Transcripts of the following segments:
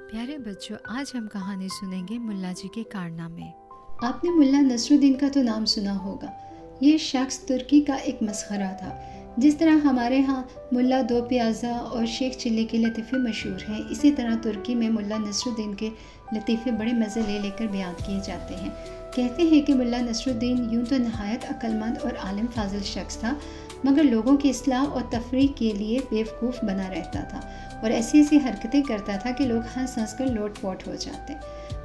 प्यारे बच्चों, आज हम कहानी सुनेंगे मुल्ला जी के कारनामे। आपने मुल्ला नसरुद्दीन का तो नाम सुना होगा। ये शख्स तुर्की का एक मसखरा था। जिस तरह हमारे यहाँ मुल्ला दो प्याज़ा और शेख चिल्ली के लतीफ़े मशहूर हैं, इसी तरह तुर्की में मुल्ला नसरुद्दीन के लतीफ़े बड़े मज़े ले लेकर बयान किए जाते हैं। कहते हैं कि मुल्ला नसरुद्दीन यूँ तो नहायत अक्लमंद और आलिम फाजिल शख्स था, मगर लोगों की इस्लाह और तफरीह के लिए बेवकूफ़ बना रहता था और ऐसी ऐसी हरकतें करता था कि लोग हंस हंस कर लोट पोट हो जाते।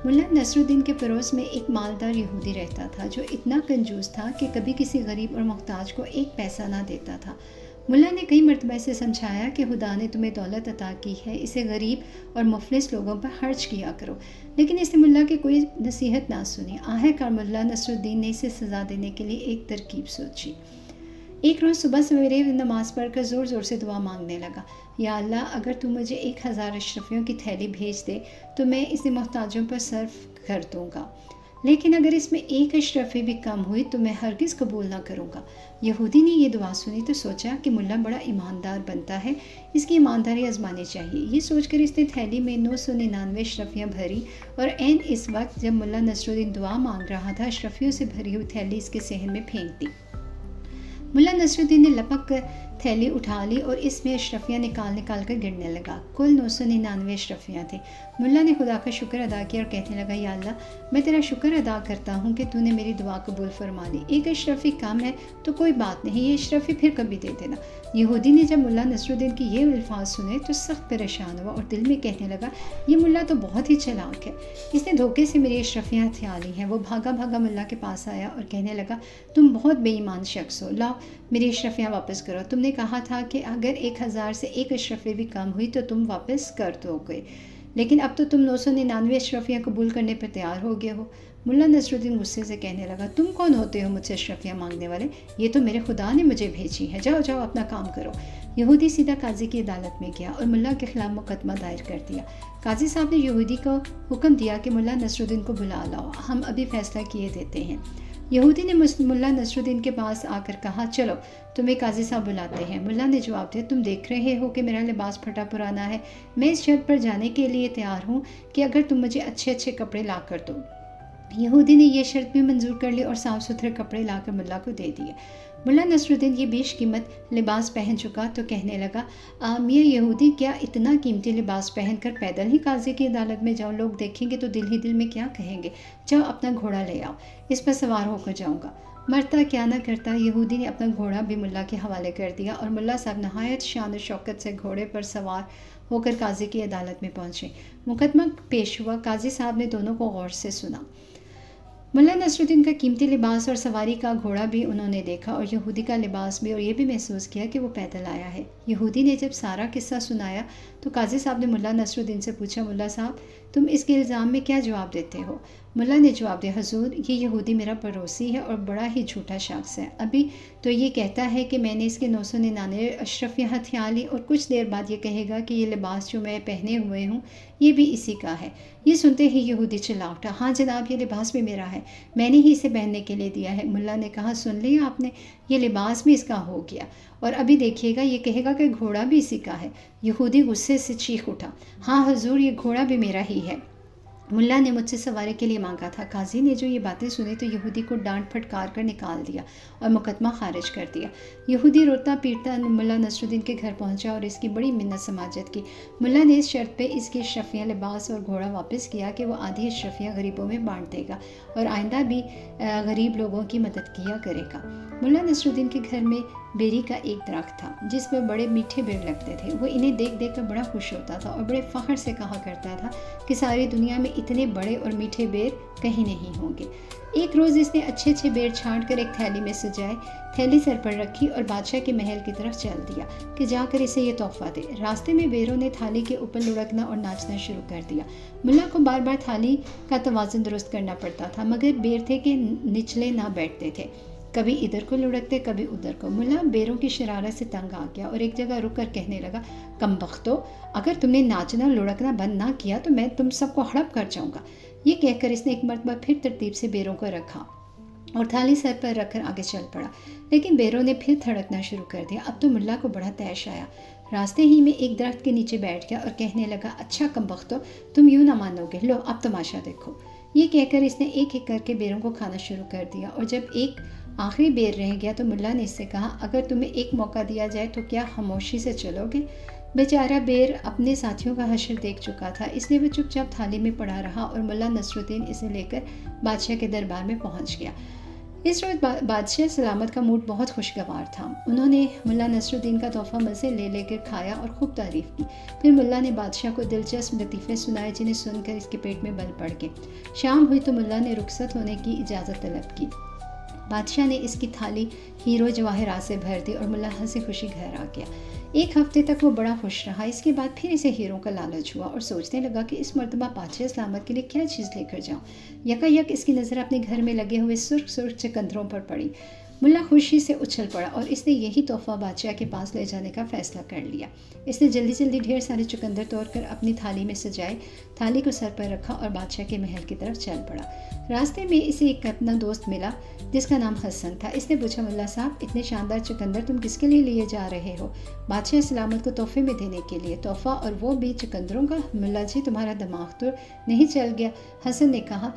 मुल्ला नसरुद्दीन के पड़ोस में एक मालदार यहूदी रहता था जो इतना कंजूस था कि कभी किसी गरीब और मुहताज को एक पैसा ना देता था। मुल्ला ने कई मरतबा इसे समझाया कि खुदा ने तुम्हें दौलत अता की है, इसे गरीब और मुफलिस लोगों पर खर्च किया करो, लेकिन इसे मुल्ला की कोई नसीहत ना सुनी। आखिरकार मुल्ला नसरुद्दीन ने इसे सज़ा देने के लिए एक तरकीब सोची। एक रोज़ सुबह सवेरे नमाज़ पढ़कर ज़ोर ज़ोर से दुआ मांगने लगा, या अल्लाह, अगर तू मुझे 1000 अशरफियों की थैली भेज दे तो मैं इसे मोहताजों पर सर्फ कर दूँगा, लेकिन अगर इसमें एक अशरफी भी कम हुई तो मैं हरगिज़ कबूल ना करूँगा। यहूदी ने ये दुआ सुनी तो सोचा कि मुल्ला बड़ा ईमानदार बनता है, इसकी ईमानदारी आजमानी चाहिए। ये सोचकर इसने थैली में 999 अशरफियाँ भरी और ऐन इस वक्त जब मुल्ला नसरुद्दीन दुआ मांग रहा था, अशरफियों से भरी हुई थैली इसके सहन में फेंक दी। मुल्ला नसरुद्दीन ने लपक कर थैली उठा ली और इसमें अशरफियाँ निकाल निकाल कर गिनने लगा। कुल 999 अशरफियाँ थी। मुल्ला ने खुदा का शुक्र अदा किया और कहने लगा, या अल्लाह, मैं तेरा शुक्र अदा करता हूँ कि तूने मेरी दुआ कबूल फरमा ली। एक अशरफी कम है तो कोई बात नहीं, ये अशरफी फिर कभी दे देना। यहूदी ने जब मुल्ला नसरुद्दीन की ये अल्फाज सुने तो सख्त परेशान हुआ और दिल में कहने लगा, ये मुल्ला तो बहुत ही चालाक है, इसने धोखे से मेरी अशरफियाँ हथिया ली हैं। वो भागा भागा मुल्ला के पास आया और कहने लगा, तुम बहुत बेईमान शख्स हो, लाओ मेरी अशरफियाँ वापस करो। तुमने कहा था कि अगर 1000 से एक अशरफी भी कम हुई तो तुम वापस कर दोगे, लेकिन अब तो तुम 999 अशरफियाँ कबूल करने पर तैयार हो गए हो। मुल्ला नसरुद्दीन गुस्से से कहने लगा, तुम कौन होते हो मुझसे अशरफियाँ मांगने वाले? ये तो मेरे खुदा ने मुझे भेजी है, जाओ जाओ अपना काम करो। यहूदी सीधा काजी की अदालत में गया और मुल्ला के खिलाफ मुकदमा दायर कर दिया। काजी साहब ने यहूदी को हुक्म दिया कि मुल्ला नसरुद्दीन को बुला लाओ, हम अभी फैसला किए देते हैं। यहूदी ने मुल्ला नसरुद्दीन के पास आकर कहा, चलो तुम्हें काजी साहब बुलाते हैं। मुल्ला ने जवाब दिया, तुम देख रहे हो कि मेरा लिबास फटा पुराना है, मैं इस शर्त पर जाने के लिए तैयार हूँ कि अगर तुम मुझे अच्छे अच्छे कपड़े ला कर दो। यहूदी ने यह शर्त भी मंजूर कर ली और साफ़ सुथरे कपड़े लाकर मुल्ला को दे दिए। मुल्ला नसरुद्दीन ये बेशकीमत लिबास पहन चुका तो कहने लगा, मियाँ यहूदी, क्या इतना कीमती लिबास पहनकर पैदल ही काजी की अदालत में जाऊँ? लोग देखेंगे तो दिल ही दिल में क्या कहेंगे। जाओ अपना घोड़ा ले आओ, इस पर सवार होकर जाऊँगा। मरता क्या ना करता, यहूदी ने अपना घोड़ा भी मुल्ला के हवाले कर दिया और मुल्ला साहब नहायत शान और शौकत से घोड़े पर सवार होकर काजी की अदालत में पहुँचे। मुकदमा पेश हुआ। काजी साहब ने दोनों को गौर से सुना। मुल्ला नसरुद्दीन का कीमती लिबास और सवारी का घोड़ा भी उन्होंने देखा और यहूदी का लिबास भी, और ये भी महसूस किया कि वो पैदल आया है। यहूदी ने जब सारा किस्सा सुनाया तो काजी साहब ने मुल्ला नसरुद्दीन से पूछा, मुल्ला साहब, तुम इसके इल्ज़ाम में क्या जवाब देते हो? मुल्ला ने जवाब दिया, हुजूर, ये यहूदी मेरा पड़ोसी है और बड़ा ही झूठा शख्स है। अभी तो ये कहता है कि मैंने इसके 999 अशरफियाँ हथिया ली और कुछ देर बाद ये कहेगा कि ये लिबास जो मैं पहने हुए हूँ ये भी इसी का है। ये सुनते ही यहूदी चिल्ला उठा, हाँ जनाब, ये लिबास भी मेरा है, मैंने ही इसे पहनने के लिए दिया है। मुल्ला ने कहा, सुन लिया आपने, ये लिबास भी इसका हो गया और अभी देखिएगा ये कहेगा कि घोड़ा भी इसी का है। यहूदी गुस्से से चीख उठा, हाँ हुजूर, ये घोड़ा भी मेरा ही है, मुल्ला ने मुझसे सवारी के लिए मांगा था। काजी ने जो ये बातें सुनी तो यहूदी को डांट फटकार कर निकाल दिया और मुकदमा खारिज कर दिया। यहूदी रोता पीटता मुल्ला नसरुद्दीन के घर पहुंचा और इसकी बड़ी मिन्नत समाजत की। मुल्ला ने इस शर्त पे इसकी अशरफियाँ, लिबास और घोड़ा वापस किया कि वो आधी अशरफियाँ गरीबों में बांट देगा और आइंदा भी गरीब लोगों की मदद किया करेगा। मुल्ला नसरुद्दीन के घर में बेरी का एक दरख्त था जिसमें बड़े मीठे बेर लगते थे। वो इन्हें देख देख कर बड़ा खुश होता था और बड़े फ़ख्र से कहा करता था कि सारी दुनिया में इतने बड़े और मीठे बेर कहीं नहीं होंगे। एक रोज़ इसने अच्छे अच्छे बेर छांट कर एक थैली में सजाए, थैली सर पर रखी और बादशाह के महल की तरफ चल दिया कि जाकर इसे ये तोहफा दे। रास्ते में बेरों ने थाली के ऊपर लुढ़कना और नाचना शुरू कर दिया। मुल्ला को बार बार थाली का तवाज़ुन दुरुस्त करना पड़ता था, मगर बेर थे कि निचले ना बैठते थे, कभी इधर को लुढ़कते कभी उधर को। मुल्ला बेरों की शरारत से तंग आ गया और एक जगह रुक कर कहने लगा, कमबख्तो, अगर तुमने नाचना लुढ़कना बंद ना किया तो मैं तुम सबको हड़प कर जाऊंगा। ये कहकर इसने एक मरतबा फिर तरतीब से बेरों को रखा और थाली सर पर रखकर आगे चल पड़ा, लेकिन बेरों ने फिर थड़कना शुरू कर दिया। अब तो मुल्ला को बड़ा तैश आया। راستے ہی میں ایک درخت کے نیچے بیٹھ گیا اور کہنے لگا، اچھا کمبختو، تم یوں نہ مانو گے، لو اب تماشا دیکھو۔ یہ کہہ کر اس نے ایک ایک کر کے بیروں کو کھانا شروع کر دیا، اور جب ایک آخری بیر رہ گیا تو ملا نے اس سے کہا، اگر تمہیں ایک موقع دیا جائے تو کیا خاموشی سے چلو گے؟ بیچارہ بیر اپنے ساتھیوں کا حشر دیکھ چکا تھا، اس لیے وہ چپ چاپ تھالی میں پڑا رہا اور ملا نصر الدین اسے لے کر بادشاہ کے دربار میں پہنچ گیا۔ اس روز بادشاہ سلامت کا موڈ بہت خوشگوار تھا۔ انہوں نے ملا نصر الدین کا تحفہ مزے لے کر کھایا اور خوب تعریف کی۔ پھر ملا نے بادشاہ کو دلچسپ لطیفے سنائے جنہیں سن کر اس کے پیٹ میں بل پڑ گئے۔ شام ہوئی تو ملا نے رخصت ہونے کی اجازت طلب کی۔ بادشاہ نے اس کی تھالی ہیرو جواہرات سے بھر دی اور ملا ہنسی خوشی گھر آ گیا۔ ایک ہفتے تک وہ بڑا خوش رہا۔ اس کے بعد پھر اسے ہیروں کا لالچ ہوا اور سوچنے لگا کہ اس مرتبہ بادشاہ سلامت کے لیے کیا چیز لے کر جاؤں۔ یکا اس کی نظر اپنے گھر میں لگے ہوئے سرخ چکندروں پر پڑی۔ ملا خوشی سے اچھل پڑا اور اس نے یہی تحفہ بادشاہ کے پاس لے جانے کا فیصلہ کر لیا۔ اس نے جلدی ڈھیر سارے چکندر توڑ کر اپنی تھالی میں سجائے، تھالی کو سر پر رکھا اور بادشاہ کے محل کی طرف چل پڑا۔ راستے میں اسے ایک اپنا دوست ملا جس کا نام حسن تھا۔ اس نے پوچھا، ملا صاحب، اتنے شاندار چکندر تم کس کے لیے لیے جا رہے ہو؟ بادشاہ سلامت کو تحفے میں دینے کے لیے۔ تحفہ اور وہ بھی چکندروں کا؟ ملا جی، تمہارا دماغ تو نہیں چل گیا؟ حسن نے کہا،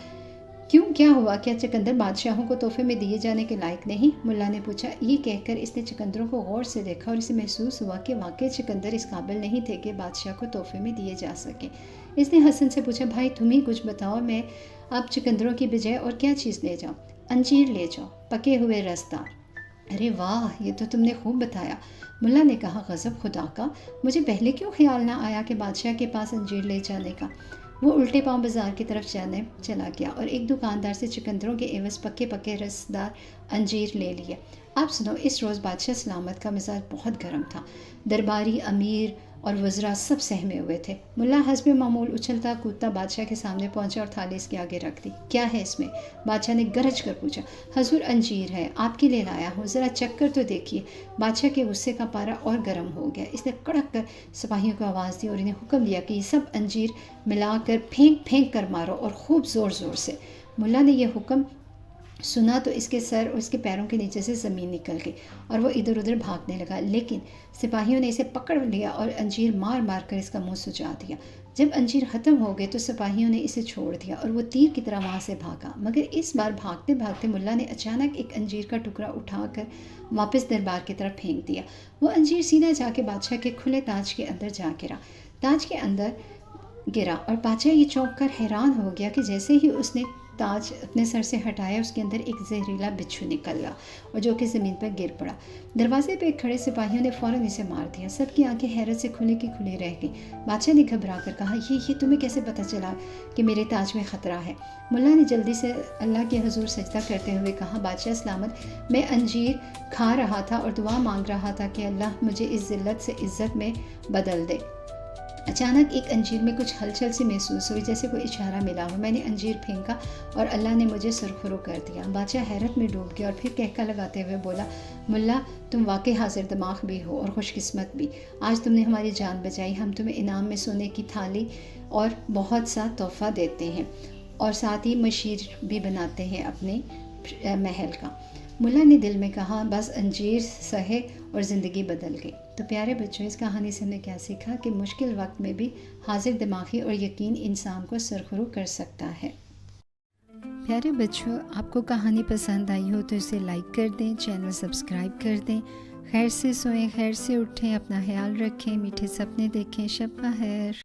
کیوں، کیا ہوا؟ کیا چکندر بادشاہوں کو تحفے میں دیے جانے کے لائق نہیں؟ ملا نے پوچھا۔ یہ کہہ کر اس نے چکندروں کو غور سے دیکھا اور اسے محسوس ہوا کہ واقعی چکندر اس قابل نہیں تھے کہ بادشاہ کو تحفے میں دیے جا سکے۔ اس نے حسن سے پوچھا، بھائی تم ہی کچھ بتاؤ، میں اب چکندروں کی بجائے اور کیا چیز لے جاؤں؟ انجیر لے جاؤ، پکے ہوئے رسدار۔ ارے واہ، یہ تو تم نے خوب بتایا۔ ملا نے کہا، غضب خدا کا، مجھے پہلے کیوں خیال نہ آیا کہ بادشاہ کے پاس انجیر لے جانے کا؟ وہ الٹے پاؤں بازار کی طرف چلا گیا اور ایک دکاندار سے چکندروں کے عوض پکے رسدار انجیر لے لیے۔ آپ سنو، اس روز بادشاہ سلامت کا مزاج بہت گرم تھا۔ درباری، امیر اور وزراء سب سہمے ہوئے تھے۔ ملا حسب معمول اچھلتا کودتا بادشاہ کے سامنے پہنچا اور تھالی اس کے آگے رکھ دی۔ کیا ہے اس میں؟ بادشاہ نے گرج کر پوچھا۔ حضور، انجیر ہے، آپ کے لیے لایا ہوں، ذرا چکھ کر تو دیکھیے۔ بادشاہ کے غصے کا پارا اور گرم ہو گیا۔ اس نے کڑک کر سپاہیوں کو آواز دی اور انہیں حکم دیا کہ یہ سب انجیر ملا کر پھینک کر مارو، اور خوب زور سے۔ ملا نے یہ حکم سنا تو اس کے سر اور اس کے پیروں کے نیچے سے زمین نکل گئی اور وہ ادھر ادھر بھاگنے لگا، لیکن سپاہیوں نے اسے پکڑ لیا اور انجیر مار کر اس کا منہ سجا دیا۔ جب انجیر ختم ہو گئے تو سپاہیوں نے اسے چھوڑ دیا اور وہ تیر کی طرح وہاں سے بھاگا، مگر اس بار بھاگتے ملا نے اچانک ایک انجیر کا ٹکڑا اٹھا کر واپس دربار کی طرف پھینک دیا۔ وہ انجیر سیدھا جا کے بادشاہ کے کھلے تاج کے اندر جا گرا۔ تاج کے اندر گرا اور بادشاہ یہ چونک کر حیران ہو گیا کہ جیسے ہی اس نے تاج اپنے سر سے ہٹایا، اس کے اندر ایک زہریلا بچھو نکلا اور جو کہ زمین پر گر پڑا۔ دروازے پہ کھڑے سپاہیوں نے فوراً اسے مار دیا۔ سب کی آنکھیں حیرت سے کھلی کی کھلی رہ گئی۔ بادشاہ نے گھبرا کر کہا، یہ تمہیں کیسے پتہ چلا کہ میرے تاج میں خطرہ ہے؟ ملا نے جلدی سے اللہ کے حضور سجدہ کرتے ہوئے کہا، بادشاہ سلامت، میں انجیر کھا رہا تھا اور دعا مانگ رہا تھا کہ اللہ مجھے اس ذلت سے عزت میں بدل دے۔ اچانک ایک انجیر میں کچھ ہلچل سی محسوس ہوئی، جیسے کوئی اشارہ ملا ہو۔ میں نے انجیر پھینکا اور اللہ نے مجھے سرخرو کر دیا۔ بادشاہ حیرت میں ڈوب گیا اور پھر کہکا لگاتے ہوئے بولا، ملا، تم واقعی حاضر دماغ بھی ہو اور خوش قسمت بھی۔ آج تم نے ہماری جان بچائی۔ ہم تمہیں انعام میں سونے کی تھالی اور بہت سا تحفہ دیتے ہیں اور ساتھ ہی مشیر بھی بناتے ہیں اپنے محل کا۔ ملا نے دل میں کہا، بس انجیر سہے اور زندگی بدل گئی۔ تو پیارے بچوں، اس کہانی سے ہم نے کیا سیکھا کہ مشکل وقت میں بھی حاضر دماغی اور یقین انسان کو سرخرو کر سکتا ہے۔ پیارے بچوں، آپ کو کہانی پسند آئی ہو تو اسے لائک کر دیں، چینل سبسکرائب کر دیں۔ خیر سے سوئیں، خیر سے اٹھیں، اپنا خیال رکھیں، میٹھے سپنے دیکھیں۔ شب بخیر۔